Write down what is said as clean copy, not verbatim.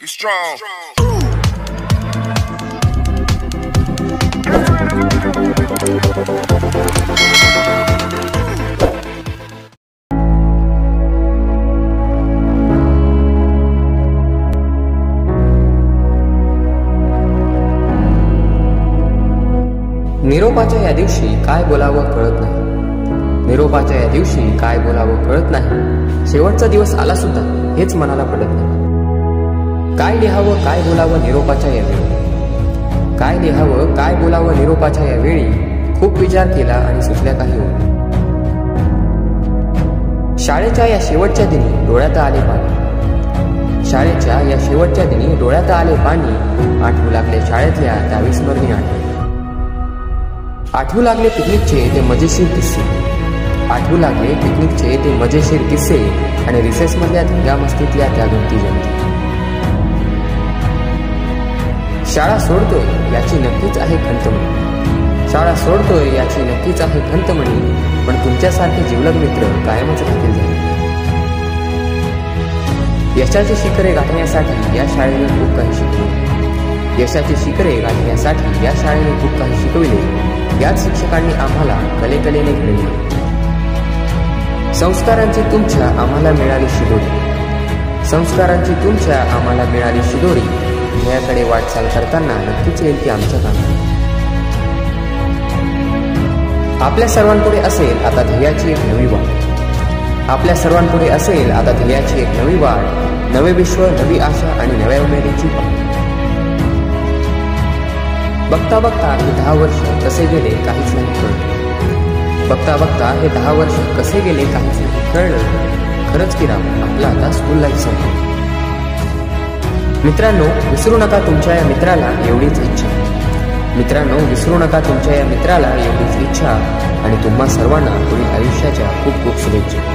Get strong. निरोपाच्या या दिवशी काय बोलावं कळत नाही. निरोपाच्या या दिवशी काय बोलावं कळत नाही. शेवटचा दिवस आला सुद्धा हेच मनाला पडत नाही. काय लिहावं काय बोलावं निरोपाच्या या वेळी. काय लिहावं काय बोलावं निरोपाच्या या वेळी. खूप विचार केला आणि सुचल्या काही ओळी. शाळेच्या या शेवटच्या दिनी डोळ्यात आले पाणी. शाळेच्या या शेवटच्या दिनी डोळ्यात आले पाणी. आठवू लागले शाळेतल्या त्या विस्मरणीय आठवणी. आठवू लागले पिकनिकचे ते मजेशीर किस्से. आठवू लागले पिकनिकचे ते मजेशीर किस्से आणि रिसेसमधल्या धिंगामस्तीतल्या त्या गमती जमती. शाळा सोडतोय याची नक्कीच आहे खंतमणी. शाळा सोडतोय याची नक्कीच आहे खंतमणी. पण तुमच्यासारखे जिवलग मित्र कायमच राहतील झाले. यशाची शिखरे गाठण्यासाठी या शाळेने खूप काही शिकवले. यशाची शिखरे गाठण्यासाठी या शाळेने खूप काही शिकविले. याच शिक्षकांनी आम्हाला कलेकलेने घडविले. संस्कारांची तुमच्या आम्हाला मिळाली शिदोरी. संस्कारांची तुमच्या आम्हाला मिळाली शिदोरी. ध्येयाकडे वाटचाल करताना नक्कीच येईल ती आमच्या कामी. आपल्या सर्वांपुढे असेल आता ध्येयाची एक नवी वाट. आपल्या सर्वांपुढे असेल आता ध्येयाची एक नवी वाट. नवे विश्व, नवी आशा आणि नव्या उमेदीची पाठ. बघता बघता हे 10 वर्ष कसे गेले काहीच नाही कळलं. बघता बघता हे 10 वर्ष कसे गेले काहीच नाही कळलं. खरंच की राव, आपला आता स्कूल लाईफ संपलं. मित्रांनो, विसरू नका तुमच्या या मित्राला एवढीच इच्छा. मित्रांनो, विसरू नका तुमच्या या मित्राला एवढीच इच्छा. आणि तुम्हा सर्वांना पुढील आयुष्याच्या खूप खूप शुभेच्छा.